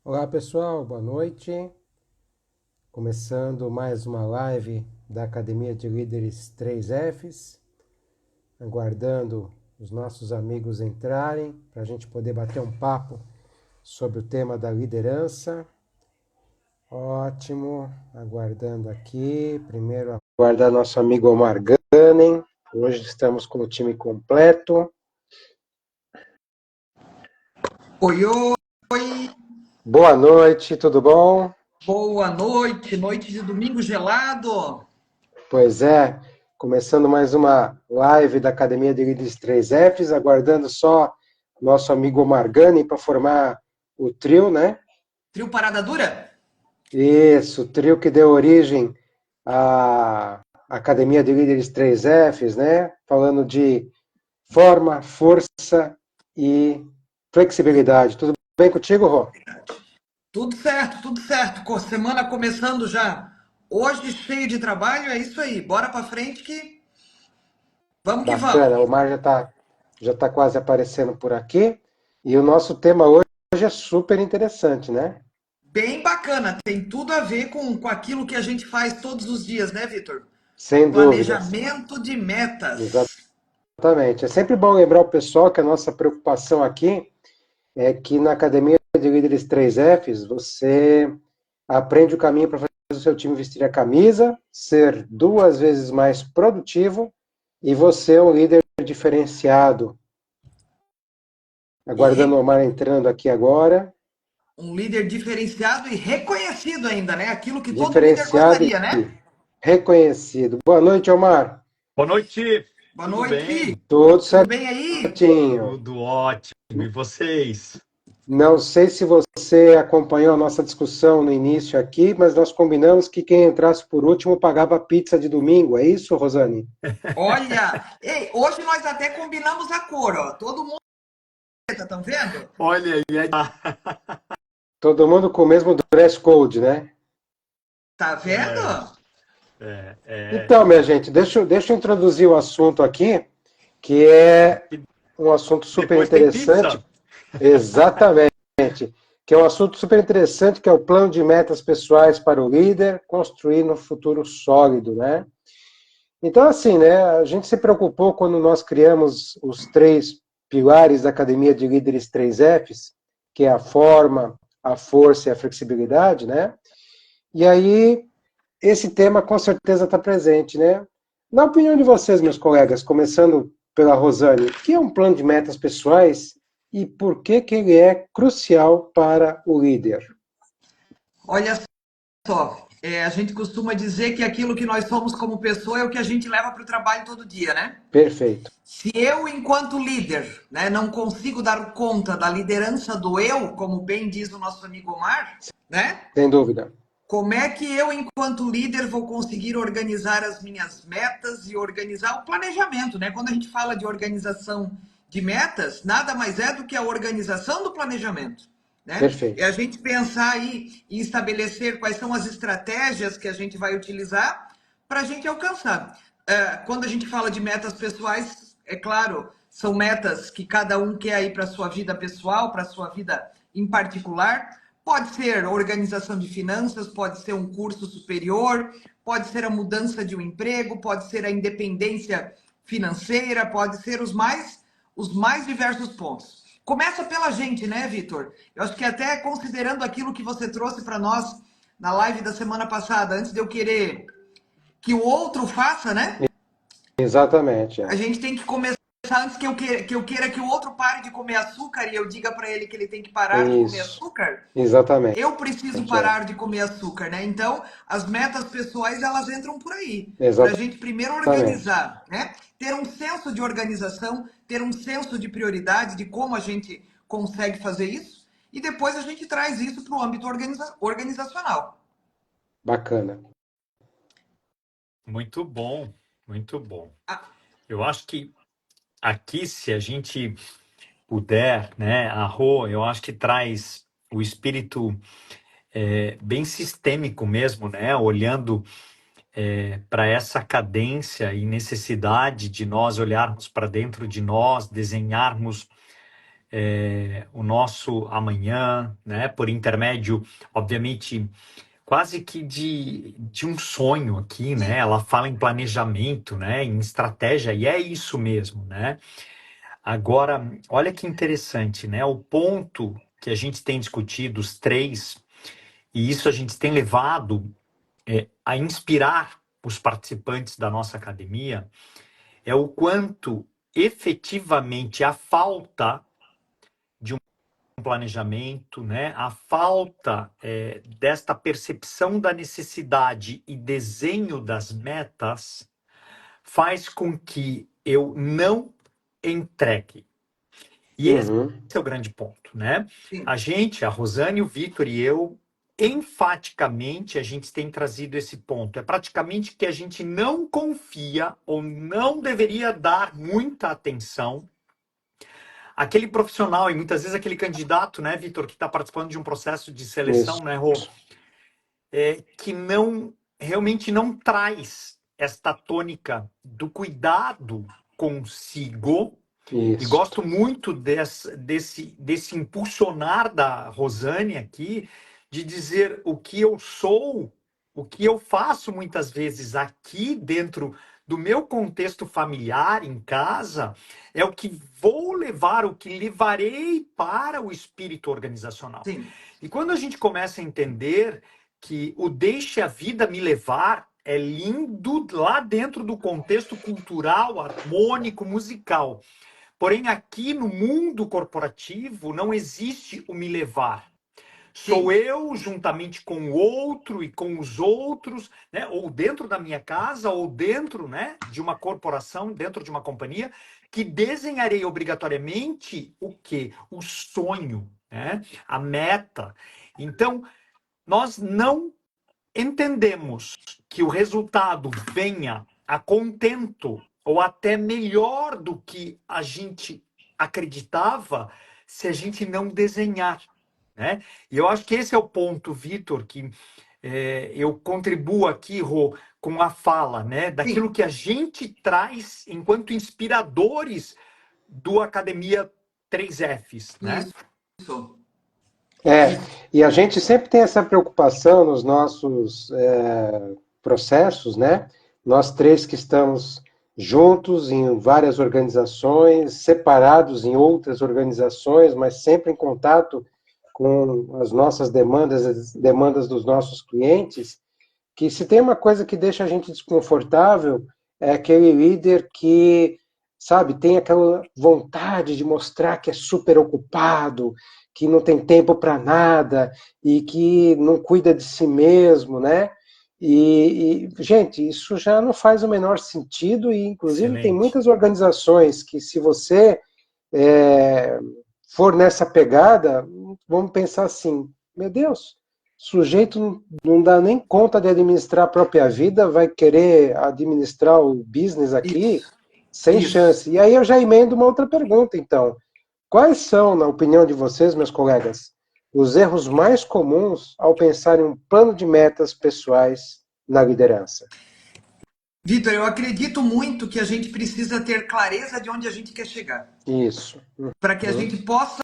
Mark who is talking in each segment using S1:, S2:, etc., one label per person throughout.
S1: Olá pessoal, boa noite. Começando mais uma live da Academia de Líderes 3Fs, aguardando os nossos amigos entrarem para a gente poder bater um papo sobre o tema da liderança. Ótimo, aguardando aqui. Primeiro, aguardar nosso amigo Omar Gunning. Hoje estamos com o time completo.
S2: Oi, oi,
S1: Boa noite, tudo bom?
S2: boa noite, noite de domingo gelado.
S1: Pois é, começando mais uma live da Academia de Líderes 3Fs, aguardando só nosso amigo Omar Gunning para formar o trio, né?
S2: Trio Parada Dura?
S1: Isso, o trio que deu origem à Academia de Líderes 3Fs, né? Falando de forma, força e flexibilidade. Tudo bem contigo, Rô?
S2: Tudo certo, tudo certo. Semana começando já. Hoje cheio de trabalho, é isso aí. Bora pra frente que vamos.
S1: Bacana, o Omar já tá quase aparecendo por aqui. E o nosso tema hoje é super interessante, né?
S2: Bem bacana, tem tudo a ver com aquilo que a gente faz todos os dias, né, Vitor?
S1: Sem dúvidas,
S2: Planejamento de metas.
S1: exatamente. É sempre bom lembrar o pessoal que a nossa preocupação aqui é que na Academia de Líderes 3Fs você aprende o caminho para fazer o seu time vestir a camisa, ser 2 vezes mais produtivo e você é um líder diferenciado.
S2: E
S1: Aguardando o Omar entrando aqui agora.
S2: um líder diferenciado e reconhecido ainda, né? Aquilo que todo líder
S1: Diferenciado
S2: gostaria, né?
S1: e reconhecido. Boa noite, Omar.
S3: Boa noite,
S2: Boa
S3: tudo
S2: noite,
S3: bem?
S1: Tudo
S2: tudo bem aí?
S1: certinho.
S3: Tudo ótimo. E vocês?
S1: Não sei se você acompanhou a nossa discussão no início aqui, mas nós combinamos que quem entrasse por último pagava pizza de domingo. É isso, Rosane?
S2: Olha, ei, hoje nós até combinamos a cor, ó. Todo mundo, tá vendo?
S3: Olha aí,
S1: Todo mundo com o mesmo dress code, né?
S2: Tá
S3: é,
S2: vendo?
S1: Então, minha gente, deixa eu introduzir o assunto aqui, que é
S3: e
S1: um assunto super
S3: depois tem
S1: interessante.
S3: pizza.
S1: Exatamente. Que é um assunto super interessante, que é o plano de metas pessoais para o líder, construir no futuro sólido, né? Então, assim, né, a gente se preocupou quando nós criamos os 3 pilares da Academia de Líderes 3Fs, que é a forma, a força e a flexibilidade, né? E aí, esse tema com certeza está presente, né? Na opinião de vocês, meus colegas, começando pela Rosane, o que é um plano de metas pessoais e por que que ele é crucial para o líder?
S2: Olha só, a gente costuma dizer que aquilo que nós somos como pessoa é o que a gente leva para o trabalho todo dia, né?
S1: Perfeito.
S2: Se eu, enquanto líder, né, não consigo dar conta da liderança do eu, como bem diz o nosso amigo Omar, né?
S1: Sem dúvida.
S2: Como é que eu, enquanto líder, vou conseguir organizar as minhas metas e organizar o planejamento, né? Quando a gente fala de organização de metas, nada mais é do que a organização do planejamento, né? É
S1: Perfeito.
S2: a gente pensar aí e estabelecer quais são as estratégias que a gente vai utilizar para a gente alcançar. Quando a gente fala de metas pessoais, é claro, são metas que cada um quer aí para a sua vida pessoal, para a sua vida em particular. Pode ser organização de finanças, pode ser um curso superior, pode ser a mudança de um emprego, pode ser a independência financeira, pode ser os mais diversos pontos. Começa pela gente, né, Vitor? Eu acho que até considerando aquilo que você trouxe para nós na live da semana passada, antes de eu querer que o outro faça, né?
S1: Exatamente.
S2: A
S1: É.
S2: gente tem que começar antes que eu queira que o outro pare de comer açúcar e eu diga para ele que ele tem que parar de comer
S1: Isso.
S2: açúcar.
S1: Exatamente.
S2: Eu preciso
S1: É.
S2: parar de comer açúcar, né? Então, as metas pessoais, elas entram por aí. Para a gente primeiro
S1: Exatamente.
S2: organizar, né? Ter um senso de organização, ter um senso de prioridade, de como a gente consegue fazer isso. E depois a gente traz isso para o âmbito organizacional.
S1: Bacana.
S3: Muito bom, muito bom.
S2: Ah,
S3: Eu acho que aqui, se a gente puder, né, a Rô, eu acho que traz o espírito bem sistêmico mesmo, né, olhando para essa cadência e necessidade de nós olharmos para dentro de nós, desenharmos o nosso amanhã, né? Por intermédio, obviamente, quase que de um sonho aqui, né? Ela fala em planejamento, né? Em estratégia, e é isso mesmo, né? Agora, olha que interessante, né? O ponto que a gente tem discutido, os três, e isso a gente tem levado a inspirar os participantes da nossa academia, é o quanto efetivamente a falta de um planejamento, né? A falta desta percepção da necessidade e desenho das metas faz com que eu não entregue. E esse é o grande ponto, né?
S2: Sim.
S3: A gente, a Rosane, o Vitor e eu, enfaticamente, a gente tem trazido esse ponto. É praticamente que a gente não confia ou não deveria dar muita atenção àquele profissional e muitas vezes aquele candidato, né, Vitor, que está participando de um processo de seleção,
S1: Isso.
S3: né, Rô? Que realmente não traz esta tônica do cuidado consigo. E
S1: Isso.
S3: gosto muito desse impulsionar da Rosane aqui, de dizer o que eu sou, o que eu faço muitas vezes aqui dentro do meu contexto familiar, em casa, é o que vou levar, o que levarei para o espírito organizacional.
S2: Sim.
S3: E quando a gente começa a entender que o deixe a vida me levar é lindo lá dentro do contexto cultural, harmônico, musical. Porém, aqui no mundo corporativo não existe o me levar. Sou
S2: Sim.
S3: eu, juntamente com o outro e com os outros, né? Ou dentro da minha casa, ou dentro, né, de uma corporação, dentro de uma companhia, que desenharei obrigatoriamente o quê? O sonho, né? A meta. Então, nós não entendemos que o resultado venha a contento ou até melhor do que a gente acreditava se a gente não desenhar, né? E eu acho que esse é o ponto, Vitor, que eu contribuo aqui, Rô, com a fala, né? Daquilo
S2: Sim.
S3: que a gente traz enquanto inspiradores do Academia 3Fs, né?
S2: Isso.
S1: E a gente sempre tem essa preocupação nos nossos processos, né? Nós três que estamos juntos em várias organizações, separados em outras organizações, mas sempre em contato com as nossas demandas, as demandas dos nossos clientes, que se tem uma coisa que deixa a gente desconfortável, é aquele líder que, sabe, tem aquela vontade de mostrar que é super ocupado, que não tem tempo para nada e que não cuida de si mesmo, né? Gente, isso já não faz o menor sentido e, inclusive, tem
S3: Excelente.
S1: muitas organizações que, se você for nessa pegada, vamos pensar assim, meu Deus, sujeito não dá nem conta de administrar a própria vida, vai querer administrar o business aqui,
S2: Isso.
S1: sem
S2: Isso.
S1: chance. E aí eu já emendo uma outra pergunta, então. Quais são, na opinião de vocês, meus colegas, os erros mais comuns ao pensar em um plano de metas pessoais na liderança?
S2: Vitor, eu acredito muito que a gente precisa ter clareza de onde a gente quer chegar,
S1: Isso.
S2: para que a gente possa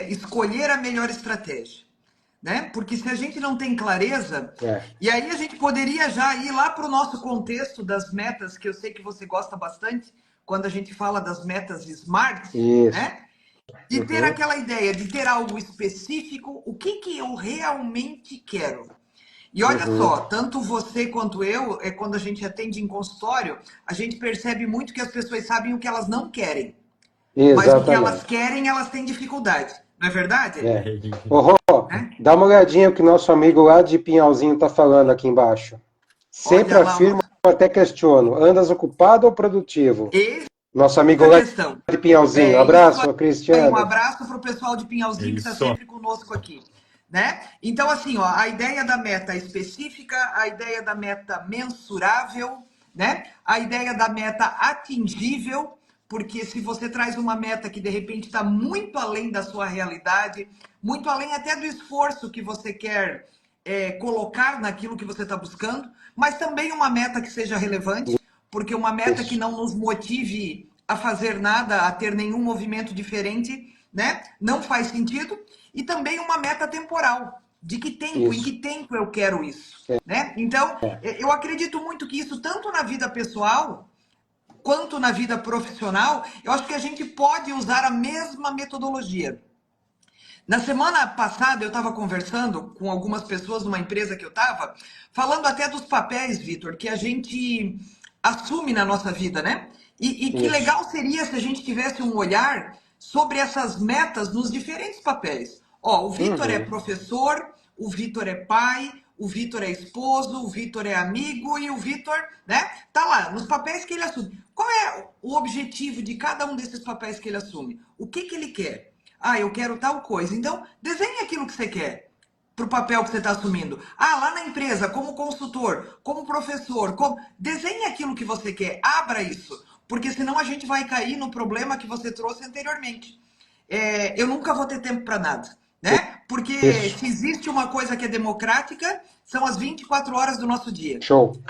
S2: escolher a melhor estratégia, né? Porque se a gente não tem clareza, e aí a gente poderia já ir lá para o nosso contexto das metas, que eu sei que você gosta bastante, quando a gente fala das metas SMART,
S1: Isso.
S2: né? E ter aquela ideia de ter algo específico, o que eu realmente quero. E olha só, tanto você quanto eu, quando a gente atende em consultório, a gente percebe muito que as pessoas sabem o que elas não querem. Mas o que elas
S1: Exatamente.
S2: querem, elas têm dificuldade. Não é verdade?
S1: Ô, Rô,
S2: Né?
S1: dá uma olhadinha o que nosso amigo lá de Pinhalzinho está falando aqui embaixo. Sempre
S2: Olha lá,
S1: afirmo, até questiono, andas ocupado ou produtivo?
S2: essa
S1: Nosso
S2: é
S1: amigo
S2: a
S1: lá
S2: questão.
S1: de Pinhalzinho.
S2: Isso
S1: Abraço,
S2: aí, um
S1: Cristiano.
S2: abraço para o pessoal de Pinhalzinho que está
S3: Isso.
S2: sempre conosco aqui. Né? Então, assim, ó, a ideia da meta específica, a ideia da meta mensurável, né? A ideia da meta atingível, porque se você traz uma meta que de repente está muito além da sua realidade, muito além até do esforço que você quer colocar naquilo que você está buscando, mas também uma meta que seja relevante, porque uma meta que não nos motive a fazer nada, a ter nenhum movimento diferente, né? Não faz sentido. E também uma meta temporal. De que tempo, em
S1: Isso.
S2: que tempo eu quero isso, né? Então, eu acredito muito que isso, tanto na vida pessoal quanto na vida profissional, eu acho que a gente pode usar a mesma metodologia. Na semana passada, eu estava conversando com algumas pessoas numa empresa que eu estava, falando até dos papéis, Vitor, que a gente assume na nossa vida, né? E que
S1: Isso.
S2: legal seria se a gente tivesse um olhar sobre essas metas nos diferentes papéis. Ó, o Vitor é professor, o Vitor é pai, o Vitor é esposo, o Vitor é amigo e o Vitor, né? Tá lá, nos papéis que ele assume. Qual é o objetivo de cada um desses papéis que ele assume? O que ele quer? Ah, eu quero tal coisa. Então, desenhe aquilo que você quer para o papel que você está assumindo. Ah, lá na empresa, como consultor, como professor, desenhe aquilo que você quer. Abra isso. Porque senão a gente vai cair no problema que você trouxe anteriormente. Eu nunca vou ter tempo para nada. Né? Porque
S1: Isso.
S2: se existe uma coisa que é democrática, são as 24 horas do nosso dia.
S1: Show.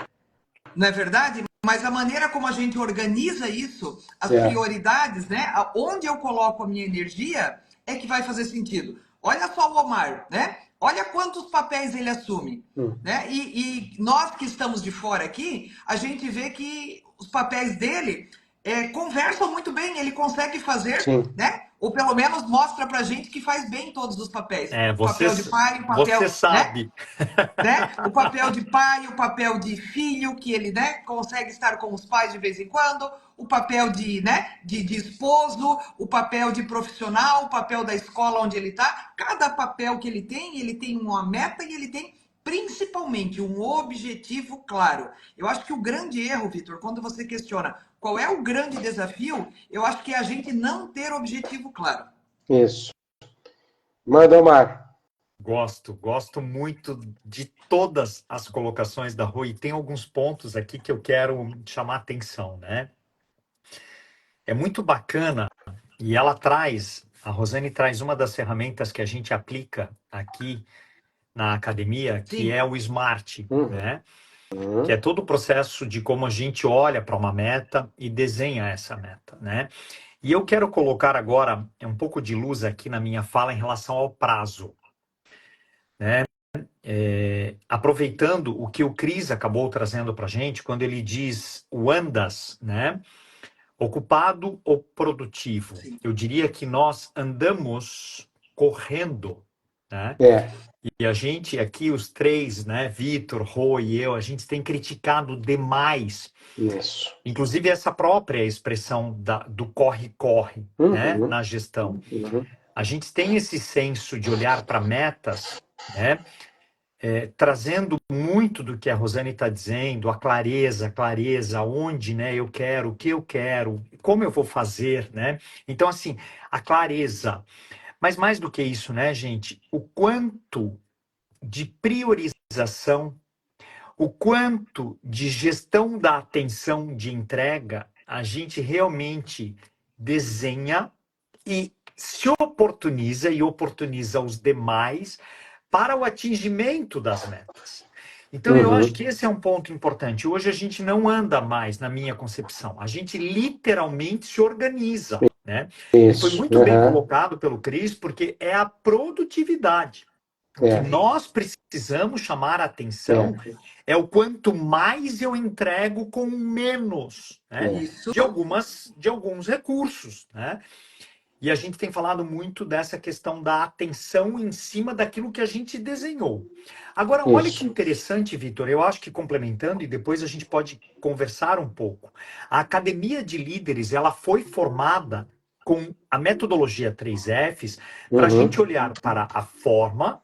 S2: Não é verdade? Mas a maneira como a gente organiza isso, as prioridades, né? Onde eu coloco a minha energia é que vai fazer sentido. Olha só o Omar, né? Olha quantos papéis ele assume. Né? E nós que estamos de fora aqui, a gente vê que os papéis dele conversam muito bem, ele consegue fazer,
S1: Sim.
S2: né? Ou pelo menos mostra pra gente que faz bem todos os papéis. O
S3: Você,
S2: papel de pai, o papel,
S3: você sabe.
S2: né? O papel de pai, o papel de filho, que ele, né, consegue estar com os pais de vez em quando, o papel de, né, de esposo, o papel de profissional, o papel da escola onde ele está. Cada papel que ele tem uma meta e ele tem principalmente um objetivo claro. Eu acho que o grande erro, Vitor, quando você questiona qual é o grande desafio, eu acho que é a gente não ter objetivo claro.
S1: Isso. Manda, Omar.
S3: Gosto muito de todas as colocações da Rô, e tem alguns pontos aqui que eu quero chamar a atenção, né? É muito bacana, e a Rosane traz uma das ferramentas que a gente aplica aqui na academia, que
S2: Sim.
S3: é o SMART, né? Que é todo o processo de como a gente olha para uma meta e desenha essa meta, né? E eu quero colocar agora um pouco de luz aqui na minha fala em relação ao prazo, né? Aproveitando o que o Cris acabou trazendo para a gente, quando ele diz o andas, né? Ocupado ou produtivo?
S2: Sim.
S3: Eu diria que nós andamos correndo, né? E a gente aqui, os três, né? Vitor, Rô e eu, a gente tem criticado demais.
S1: Isso.
S3: Inclusive essa própria expressão do corre-corre, né? Na gestão. A gente tem esse senso de olhar para metas, né? Trazendo muito do que a Rosane está dizendo, a clareza, onde, né, eu quero, o que eu quero, como eu vou fazer, né? Então, assim, a clareza. Mas mais do que isso, né, gente? O quanto de priorização, o quanto de gestão da atenção de entrega a gente realmente desenha e se oportuniza e oportuniza os demais para o atingimento das metas. Então, eu acho que esse é um ponto importante. Hoje a gente não anda mais, na minha concepção. A gente literalmente se organiza, né? E foi muito bem colocado pelo Cris, porque é a produtividade. O que nós precisamos chamar a atenção é o quanto mais eu entrego com menos, né?
S2: Isso.
S3: De alguns recursos, né? E a gente tem falado muito dessa questão da atenção em cima daquilo que a gente desenhou. Agora, olha que interessante, Vitor, eu acho que complementando, e depois a gente pode conversar um pouco. A Academia de Líderes, ela foi formada com a metodologia 3Fs para a gente olhar para a forma,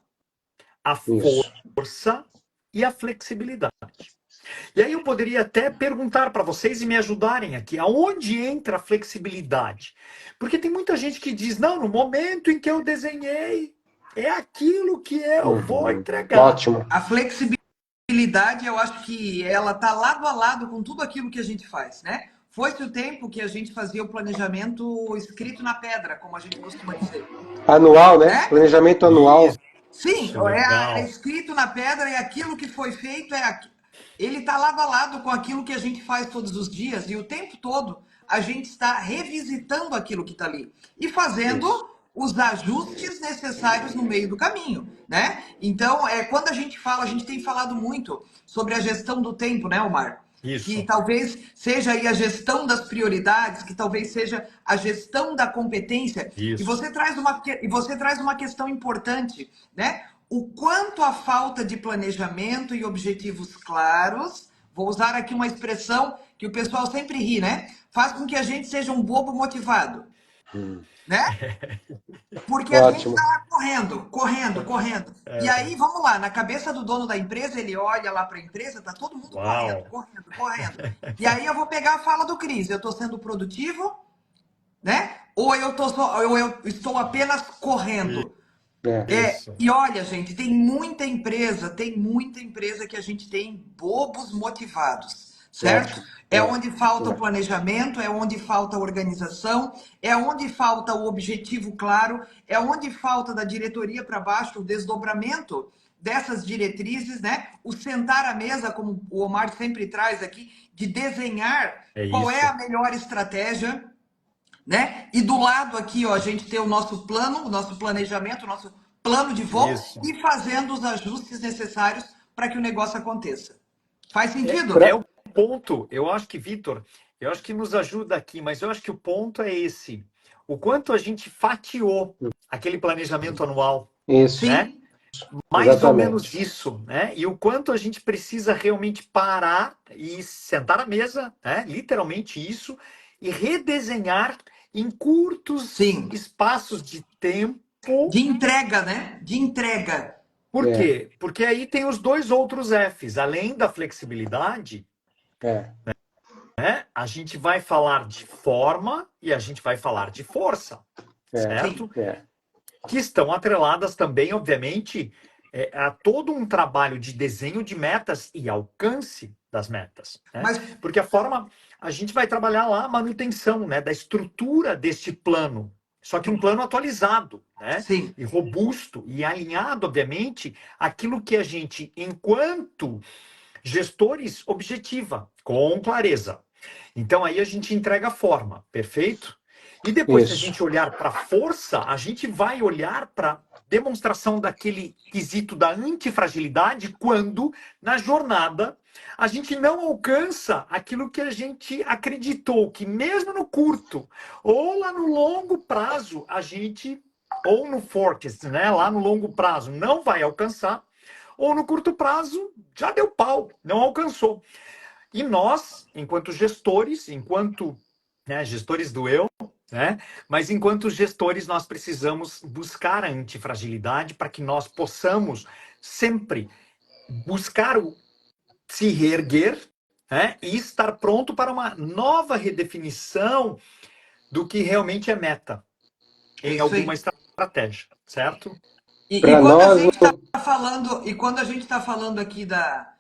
S3: a força e a flexibilidade. E aí eu poderia até perguntar para vocês e me ajudarem aqui, aonde entra a flexibilidade? Porque tem muita gente que diz, não, no momento em que eu desenhei, é aquilo que eu vou entregar.
S1: Ótimo.
S2: A flexibilidade, eu acho que ela está lado a lado com tudo aquilo que a gente faz, né? Foi-se o tempo que a gente fazia o planejamento escrito na pedra, como a gente costuma dizer.
S1: Anual, né? Planejamento anual.
S2: Sim, é escrito na pedra e aquilo que foi feito ele está lado a lado com aquilo que a gente faz todos os dias e o tempo todo a gente está revisitando aquilo que está ali e fazendo
S1: Isso.
S2: os ajustes necessários no meio do caminho, né? Então, quando a gente tem falado muito sobre a gestão do tempo, né, Omar? Que
S3: Isso,
S2: talvez seja aí a gestão das prioridades, que talvez seja a gestão da competência. E
S3: isso.
S2: você traz uma questão importante, né? O quanto a falta de planejamento e objetivos claros, vou usar aqui uma expressão que o pessoal sempre ri, né? Faz com que a gente seja um bobo motivado, né? Porque a gente
S1: Ótimo.
S2: está lá correndo, correndo, correndo. E aí, vamos lá, na cabeça do dono da empresa, ele olha lá para a empresa, tá todo mundo correndo,
S3: Uau!
S2: correndo, correndo. E aí eu vou pegar a fala do Cris, eu estou sendo produtivo, né? Ou eu estou apenas correndo?
S3: Isso.
S2: E olha, gente, tem muita empresa que a gente tem bobos motivados, certo?
S1: Ótimo.
S2: É onde falta o
S1: É.
S2: planejamento, é onde falta a organização, é onde falta o objetivo claro, é onde falta da diretoria para baixo o desdobramento dessas diretrizes, né? O sentar à mesa, como o Omar sempre traz aqui, de desenhar
S3: É
S2: qual é
S3: isso.
S2: a melhor estratégia, né? E do lado aqui, ó, a gente tem o nosso plano, o nosso planejamento, o nosso plano de voo
S3: Isso.
S2: e fazendo os ajustes necessários para que o negócio aconteça. Faz sentido?
S3: É o ponto. Eu acho que, Vitor, eu acho que nos ajuda aqui, mas eu acho que o ponto é esse. O quanto a gente fatiou aquele planejamento anual,
S1: Isso,
S3: né?
S2: Sim,
S3: Mais ou menos
S1: exatamente.
S3: isso, né? E o quanto a gente precisa realmente parar e sentar à mesa, né? Literalmente isso, e redesenhar em curtos
S2: sim.
S3: espaços de tempo.
S2: De entrega, né? De entrega.
S3: Por
S1: É,
S3: quê? Porque aí tem os dois outros Fs. Além da flexibilidade,
S1: é,
S3: né? A gente vai falar de forma e a gente vai falar de força,
S1: é,
S2: Sim.
S3: certo?
S1: é.
S3: Que estão atreladas também, obviamente, a todo um trabalho de desenho de metas e alcance das metas, né?
S2: Mas
S3: Porque a gente vai trabalhar lá a manutenção, né, da estrutura deste plano, só que um plano atualizado, né,
S2: sim,
S3: e robusto e alinhado, obviamente, aquilo que a gente, enquanto gestores, objetiva, com clareza. Então aí a gente entrega a forma, perfeito? E depois, se a
S1: Isso.
S3: gente olhar para a força, a gente vai olhar para demonstração daquele quesito da antifragilidade quando, na jornada, a gente não alcança aquilo que a gente acreditou que mesmo no curto ou lá no longo prazo, a gente, ou no forecast, né, lá no longo prazo, não vai alcançar, ou no curto prazo já deu pau, não alcançou. E nós, enquanto gestores, enquanto, né, gestores do eu, né, mas enquanto gestores nós precisamos buscar a antifragilidade para que nós possamos sempre buscar o se reerguer, né, e estar pronto para uma nova redefinição do que realmente é meta
S2: é
S3: em
S2: isso
S3: alguma
S2: aí.
S3: estratégia, certo?
S2: E
S1: Para
S2: quando a
S1: nós,
S2: gente está falando, e quando a gente está falando aqui da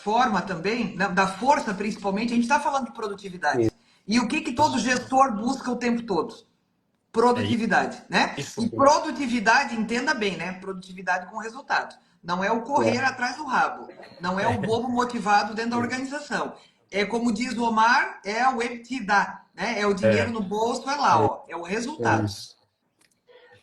S2: forma também, né, da força principalmente, a gente está falando de produtividade. E o que todo
S1: isso,
S2: gestor busca o tempo todo?
S3: É
S2: Produtividade, né? E
S3: isso.
S2: produtividade, entenda bem, né? Produtividade com resultado. Não é o correr
S1: é,
S2: atrás do rabo. Não é o bobo motivado dentro da organização. É como diz o Omar, é o EBITDA, né? É o dinheiro
S3: É,
S2: no bolso, é lá, ó. É o
S1: é
S2: resultado.
S1: isso.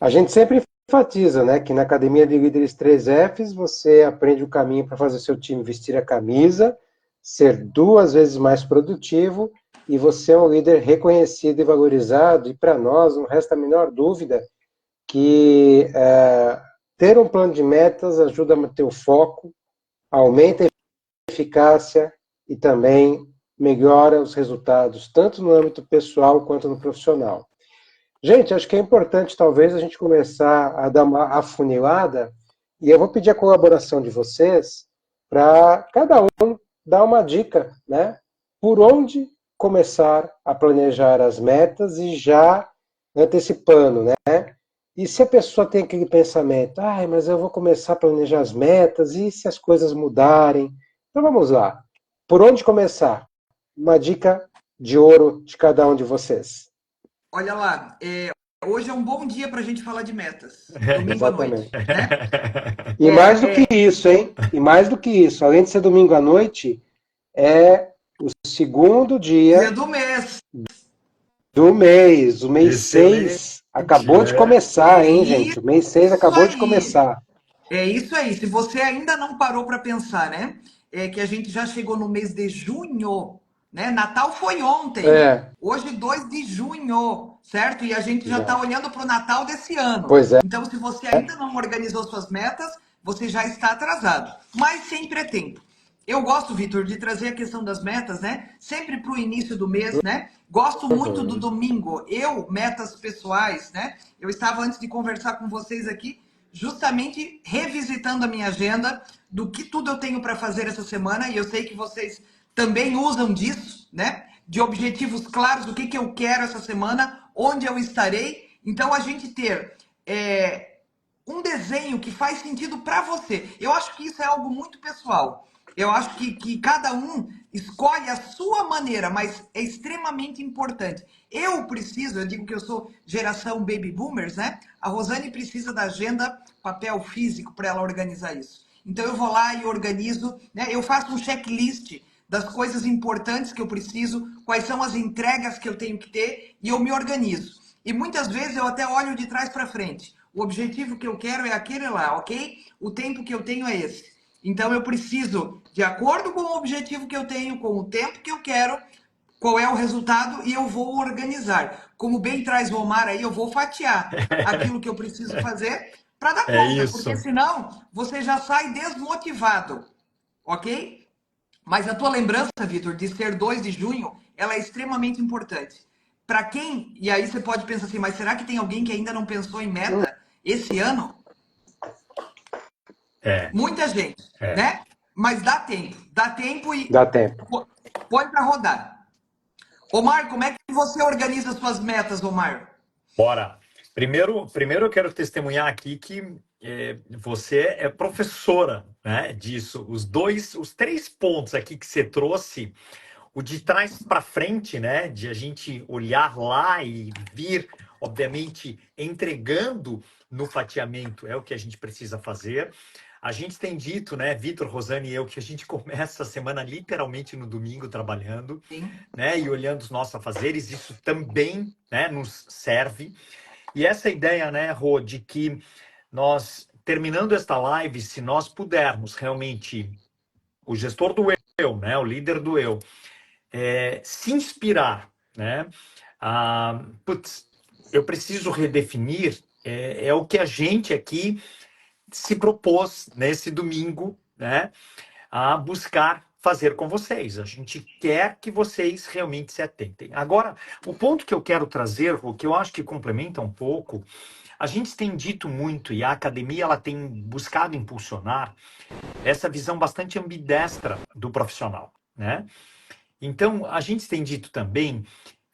S1: A gente sempre enfatiza, né, que na Academia de Líderes 3Fs você aprende o caminho para fazer seu time vestir a camisa, ser 2 vezes mais produtivo e você é um líder reconhecido e valorizado. E para nós não resta a menor dúvida que ter um plano de metas ajuda a manter o foco, aumenta a eficácia e também melhora os resultados, tanto no âmbito pessoal quanto no profissional. Gente, acho que é importante talvez a gente começar a dar uma afunilada e eu vou pedir a colaboração de vocês para cada um dar uma dica, né? Por onde começar a planejar as metas e já antecipando, né? E se a pessoa tem aquele pensamento, mas eu vou começar a planejar as metas e se as coisas mudarem? Então vamos lá. Por onde começar? Uma dica de ouro de cada um de vocês.
S2: Olha lá, hoje é um bom dia para a gente falar de metas. Domingo à noite,
S1: Exatamente.
S2: né?
S1: E mais do que isso, hein? E mais do que isso, além de ser domingo à noite, é o segundo
S2: Dia
S1: dia
S2: do mês, mês.
S1: Do mês. O mês
S3: Excelente.
S1: 6 acabou de começar,
S2: É
S1: hein, gente? O mês 6
S2: isso
S1: acabou de
S2: aí.
S1: começar.
S2: É isso aí. Se você ainda não parou para pensar, né? É que a gente já chegou no mês de junho, né? Natal foi ontem.
S1: É,
S2: Hoje, 2 de junho, certo? E a gente já está
S1: já.
S2: olhando para o Natal desse ano.
S1: Pois é.
S2: Então, se você ainda não organizou suas metas, você já está atrasado. Mas sempre é tempo. Eu gosto, Vitor, de trazer a questão das metas, né? Sempre para o início do mês, né? Gosto muito do
S1: Uhum.
S2: domingo. Metas pessoais, né? Eu estava antes de conversar com vocês aqui, justamente revisitando a minha agenda do que tudo eu tenho para fazer essa semana, e eu sei que vocês também usam disso, né? De objetivos claros, do que eu quero essa semana, onde eu estarei. Então, a gente ter um desenho que faz sentido para você. Eu acho que isso é algo muito pessoal. Eu acho que cada um escolhe a sua maneira, mas é extremamente importante. Eu preciso, eu digo que eu sou geração baby boomers, né? A Rosane precisa da agenda, papel físico para ela organizar isso. Então eu vou lá e organizo, né? Eu faço um checklist das coisas importantes que eu preciso, quais são as entregas que eu tenho que ter, e eu me organizo. E muitas vezes eu até olho de trás para frente. O objetivo que eu quero é aquele lá, ok? O tempo que eu tenho é esse. Então eu preciso, de acordo com o objetivo que eu tenho, com o tempo que eu quero, qual é o resultado, e eu vou organizar. Como bem traz o Omar aí, eu vou fatiar aquilo que eu preciso fazer para dar
S3: É
S2: conta, porque
S3: isso.
S2: senão você já sai desmotivado, ok? Mas a tua lembrança, Vitor, de ser 2 de junho, ela é extremamente importante. Para quem, e aí você pode pensar assim, mas será que tem alguém que ainda não pensou em meta esse ano?
S3: É,
S2: Muita gente,
S3: é.
S2: né? Mas dá tempo e
S1: Dá tempo.
S2: põe para rodar. Omar, como é que você organiza suas metas, Omar?
S3: Bora. Primeiro eu quero testemunhar aqui que você é professora, né, disso. Os três pontos aqui que você trouxe, o de trás para frente, né, de a gente olhar lá e vir, obviamente, entregando no fatiamento, é o que a gente precisa fazer. A gente tem dito, né, Vitor, Rosane e eu, que a gente começa a semana literalmente no domingo trabalhando,
S2: Sim.
S3: né, e olhando os nossos afazeres, isso também, né, nos serve. E essa ideia, né, Rô, de que nós, terminando esta live, se nós pudermos realmente, o gestor do eu, né, o líder do eu, se inspirar, né, putz, eu preciso redefinir, é o que a gente aqui se propôs nesse domingo, né, a buscar fazer com vocês. A gente quer que vocês realmente se atentem. Agora, o ponto que eu quero trazer, o que eu acho que complementa um pouco, a gente tem dito muito e a academia ela tem buscado impulsionar essa visão bastante ambidestra do profissional, né? Então, a gente tem dito também,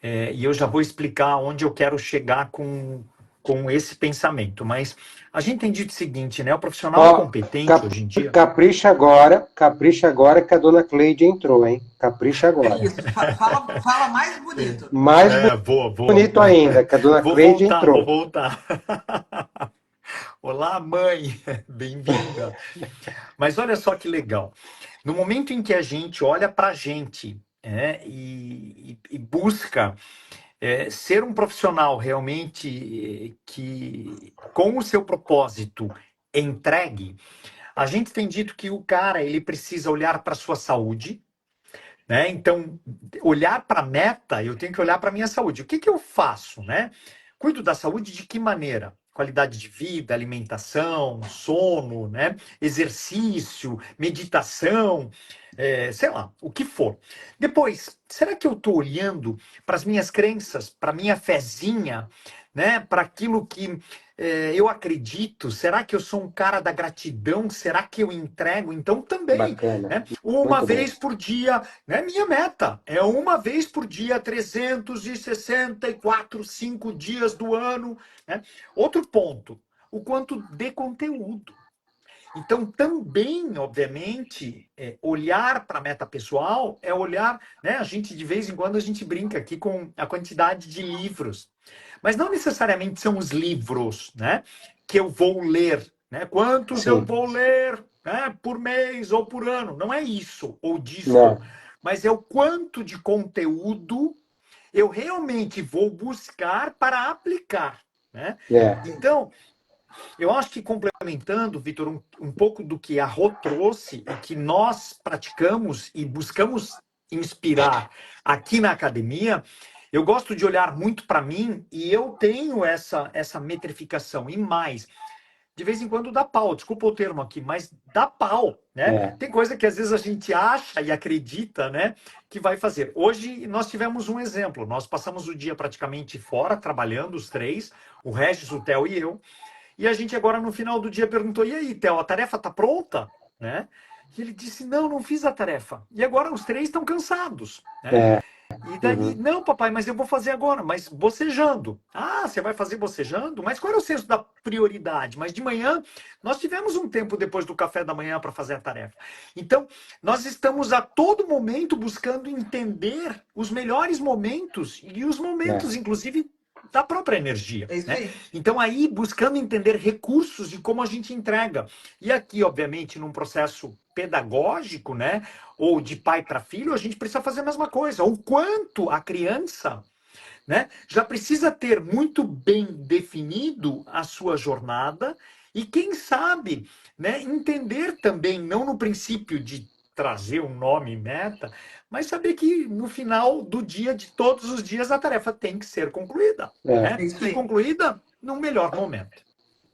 S3: e eu já vou explicar onde eu quero chegar com esse pensamento, mas a gente tem dito o seguinte, né? O profissional
S1: Ó,
S3: competente hoje em dia.
S1: capricha agora que a dona Cleide entrou, hein? Capricha agora.
S2: Isso, fala mais bonito.
S1: Mais
S3: Vou.
S1: bonito ainda, que a dona
S3: Vou
S1: Cleide
S3: voltar, vou
S1: entrou.
S3: voltar. Olá, mãe, bem-vinda. Mas olha só que legal. No momento em que a gente olha para a gente e busca ser um profissional realmente que, com o seu propósito, entregue, a gente tem dito que o cara ele precisa olhar para a sua saúde, né? Então, olhar para a meta, eu tenho que olhar para a minha saúde. O que que eu faço, né? Cuido da saúde de que maneira? Qualidade de vida, alimentação, sono, né? Exercício, meditação, sei lá, o que for. Depois, será que eu estou olhando para as minhas crenças, para a minha fezinha, né? Para aquilo que eu acredito? Será que eu sou um cara da gratidão? Será que eu entrego? Então, também,
S1: Bacana.
S3: né? Uma
S1: Muito bem.
S3: vez por dia, né? Minha meta é uma vez por dia, 364, 5 dias do ano, né? Outro ponto, o quanto de conteúdo. Então, também, obviamente, olhar para a meta pessoal é olhar, né? A gente, de vez em quando, a gente brinca aqui com a quantidade de livros. Mas não necessariamente são os livros, né? Que eu vou ler, né? Quantos eu
S1: Sim.
S3: vou ler, né? Por mês ou por ano. Não é isso ou disto.
S1: Não.
S3: Mas é o quanto de conteúdo eu realmente vou buscar para aplicar, né?
S1: É,
S3: Então, eu acho que complementando, Vitor, um pouco do que a Rô trouxe e que nós praticamos e buscamos inspirar aqui na academia, eu gosto de olhar muito para mim e eu tenho essa metrificação. E mais, de vez em quando dá pau, desculpa o termo aqui, mas dá pau, né?
S1: é,
S3: Tem coisa que às vezes a gente acha e acredita, né, que vai fazer. Hoje nós tivemos um exemplo, nós passamos o dia praticamente fora, trabalhando os três, o Regis, o Theo e eu, e a gente agora no final do dia perguntou, e aí, Theo, a tarefa tá pronta? Né? E ele disse, não, não fiz a tarefa. E agora os três estão cansados, né?
S1: é.
S3: E daí,
S1: Uhum.
S3: não, papai, mas eu vou fazer agora, mas bocejando. Ah, você vai fazer bocejando? Mas qual era o senso da prioridade? Mas de manhã, nós tivemos um tempo depois do café da manhã para fazer a tarefa. Então, nós estamos a todo momento buscando entender os melhores momentos e os
S1: É,
S3: momentos, inclusive, da própria energia,
S2: É isso
S3: né?
S2: aí.
S3: Então, aí, buscando entender recursos de como a gente entrega. E aqui, obviamente, num processo pedagógico, né? Ou de pai para filho, a gente precisa fazer a mesma coisa. O quanto a criança, né, já precisa ter muito bem definido a sua jornada e, quem sabe, né, entender também, não no princípio de trazer um nome meta, mas saber que no final do dia, de todos os dias, a tarefa tem que ser concluída,
S1: é.
S3: né?
S2: É isso
S3: E
S2: aí.
S3: concluída no melhor momento.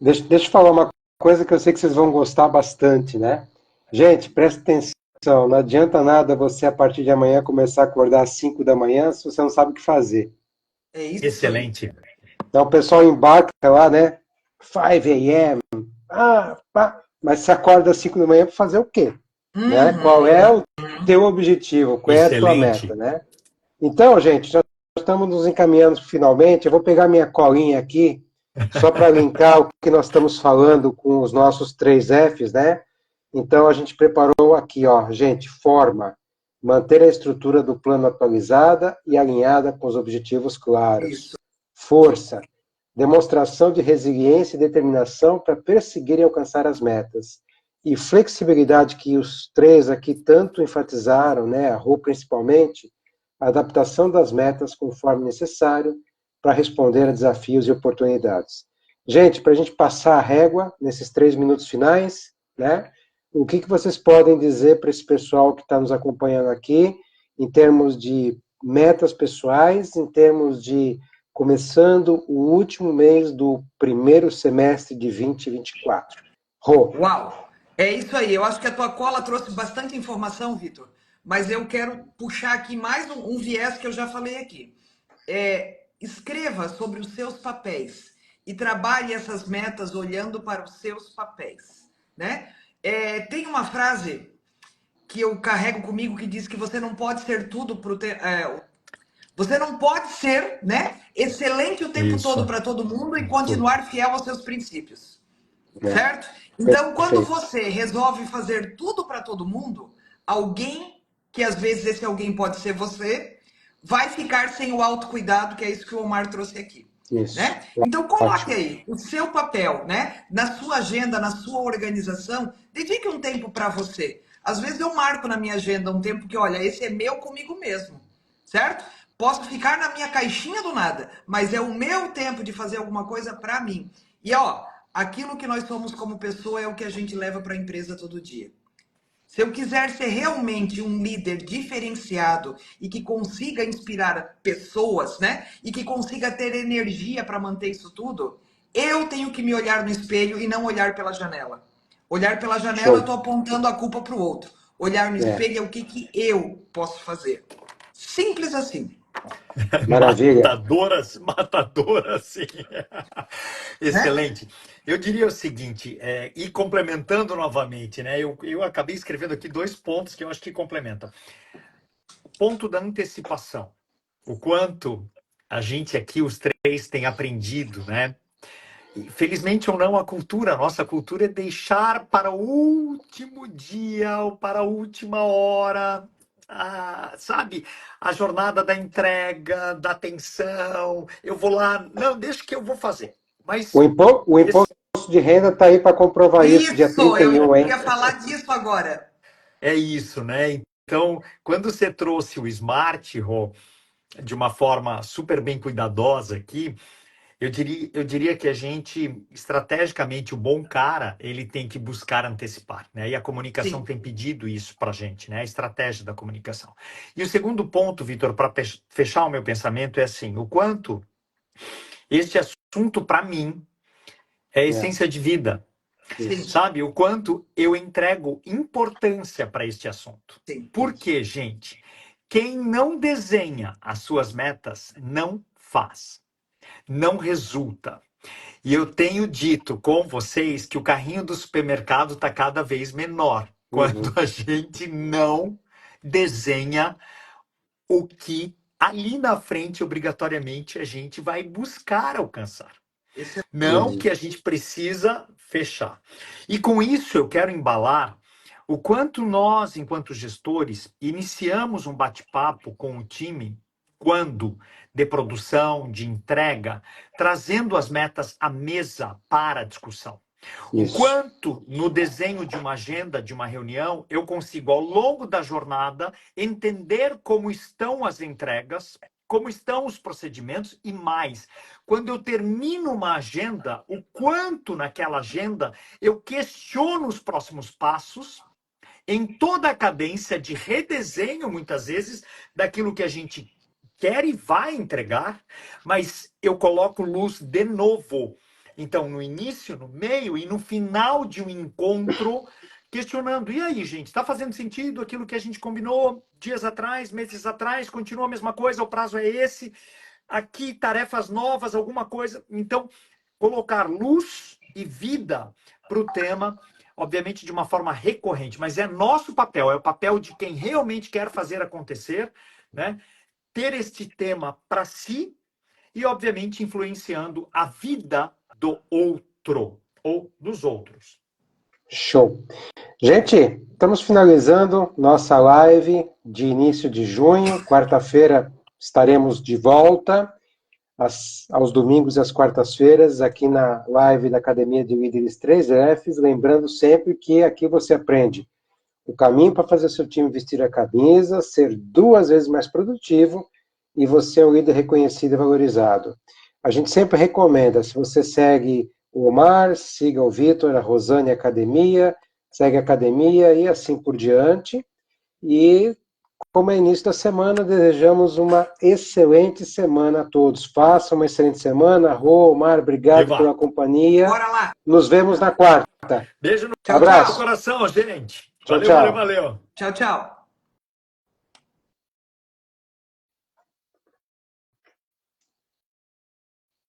S1: Deixa eu falar uma coisa que eu sei que vocês vão gostar bastante, né? Gente, presta atenção. Não adianta nada você, a partir de amanhã, começar a acordar às 5 da manhã se você não sabe o que fazer.
S2: É isso aí.
S3: Excelente.
S1: Então, o pessoal embarca lá, né? 5 a.m. Pá. Mas você acorda às 5 da manhã para fazer o quê? Né? Qual é
S2: Uhum.
S1: o teu objetivo? Qual é a tua meta,
S3: Excelente.
S1: né? Então, gente, já estamos nos encaminhando finalmente. Eu vou pegar minha colinha aqui, só para linkar o que nós estamos falando com os nossos 3 Fs, né? Então, a gente preparou aqui, ó, gente, forma, manter a estrutura do plano atualizada e alinhada com os objetivos claros.
S2: Isso.
S1: Força, demonstração de resiliência e determinação para perseguir e alcançar as metas. E flexibilidade, que os três aqui tanto enfatizaram, né, a Rô principalmente, a adaptação das metas conforme necessário para responder a desafios e oportunidades. Gente, para a gente passar a régua nesses 3 minutos finais, né? O que vocês podem dizer para esse pessoal que está nos acompanhando aqui, em termos de metas pessoais, em termos de começando o último mês do primeiro semestre de 2024? Rô.
S2: Uau! É isso aí. Eu acho que a tua cola trouxe bastante informação, Vitor. Mas eu quero puxar aqui mais um viés que eu já falei aqui. Escreva sobre os seus papéis e trabalhe essas metas olhando para os seus papéis, né? Tem uma frase que eu carrego comigo que diz que você não pode ser tudo você não pode ser, né, excelente o tempo todo
S3: Isso.
S2: para todo mundo e continuar fiel aos seus princípios.
S1: É,
S2: Certo? Então, quando
S1: perfeito.
S2: você resolve fazer tudo para todo mundo, alguém, que às vezes esse alguém pode ser você, vai ficar sem o autocuidado, que é isso que o Omar trouxe aqui.
S1: Isso.
S2: Né? Então, coloque
S1: Ótimo.
S2: aí o seu papel, né? Na sua agenda, na sua organização, dedique um tempo para você. Às vezes eu marco na minha agenda um tempo que, olha, esse é meu comigo mesmo, certo? Posso ficar na minha caixinha do nada, mas é o meu tempo de fazer alguma coisa para mim. E ó, aquilo que nós somos como pessoa é o que a gente leva para a empresa todo dia. Se eu quiser ser realmente um líder diferenciado e que consiga inspirar pessoas, né? E que consiga ter energia para manter isso tudo, eu tenho que me olhar no espelho e não olhar pela janela. Olhar pela janela, eu
S1: Show.
S2: estou apontando a culpa para o outro. Olhar no
S1: É,
S2: espelho é o que eu posso fazer. Simples assim,
S1: maravilha.
S3: Matadora, sim.
S2: né?
S3: Excelente. Eu diria o seguinte, e complementando novamente, né? Eu acabei escrevendo aqui 2 pontos que eu acho que complementam. Ponto da antecipação. O quanto a gente aqui, os três, tem aprendido, né? E, felizmente ou não, a nossa cultura é deixar para o último dia ou para a última hora, sabe? A jornada da entrega, da atenção. Eu vou lá, não, deixa que eu vou fazer.
S1: O,
S3: Mas
S1: impo, o
S3: esse,
S1: imposto de renda está aí para comprovar isso, dia
S2: Isso, eu
S1: 31, hein?
S2: ia falar disso agora.
S3: é isso, né? Então, quando você trouxe o Smart, Rô, de uma forma super bem cuidadosa aqui, eu diria que a gente, estrategicamente, o bom cara, ele tem que buscar antecipar, né? E a comunicação
S2: Sim,
S3: tem pedido isso para a gente, né? A estratégia da comunicação. E o segundo ponto, Vitor, para fechar o meu pensamento, é assim, o quanto este assunto, para mim, é a
S1: É,
S3: essência de vida,
S2: sim,
S1: isso.
S3: sabe? O quanto eu entrego importância para este assunto.
S2: sim.
S3: Porque, gente, quem não desenha as suas metas não faz, não resulta. E eu tenho dito com vocês que o carrinho do supermercado está cada vez menor quando
S1: Uhum.
S3: a gente não desenha o que ali na frente, obrigatoriamente, a gente vai buscar alcançar.
S2: Esse é
S3: Não
S1: Uhum.
S3: que a gente precisa fechar. E com isso eu quero embalar o quanto nós, enquanto gestores, iniciamos um bate-papo com o time quando de produção, de entrega, trazendo as metas à mesa para a discussão. O
S1: Isso.
S3: quanto no desenho de uma agenda, de uma reunião, eu consigo, ao longo da jornada, entender como estão as entregas, como estão os procedimentos e mais. Quando eu termino uma agenda, o quanto naquela agenda eu questiono os próximos passos em toda a cadência de redesenho, muitas vezes, daquilo que a gente quer e vai entregar, mas eu coloco luz de novo. Então, no início, no meio e no final de um encontro, questionando: e aí, gente, está fazendo sentido aquilo que a gente combinou dias atrás, meses atrás? Continua a mesma coisa? O prazo é esse? Aqui, tarefas novas, alguma coisa? Então, colocar luz e vida para o tema, obviamente de uma forma recorrente, mas é nosso papel, é o papel de quem realmente quer fazer acontecer, né? Ter este tema para si e, obviamente, influenciando a vida do outro ou dos outros.
S1: Show. Gente, estamos finalizando nossa live de início de junho. Quarta-feira estaremos de volta, aos domingos e às quartas-feiras, aqui na live da Academia de Líderes 3Fs. Lembrando sempre que aqui você aprende o caminho para fazer seu time vestir a camisa, ser 2 vezes mais produtivo e você é um líder reconhecido e valorizado. A gente sempre recomenda, se você segue o Omar, siga o Vitor, a Rosane Academia, segue a academia e assim por diante. E, como é início da semana, desejamos uma excelente semana a todos. Façam uma excelente semana. Rô, Omar, obrigado
S3: Viva!
S1: pela companhia.
S2: Bora lá.
S1: Nos vemos na quarta.
S3: Beijo no
S2: Tchau, tchau.
S1: Abraço.
S3: coração, gente.
S1: Tchau,
S3: Valeu, valeu,
S1: tchau.
S3: valeu.
S2: Tchau, tchau.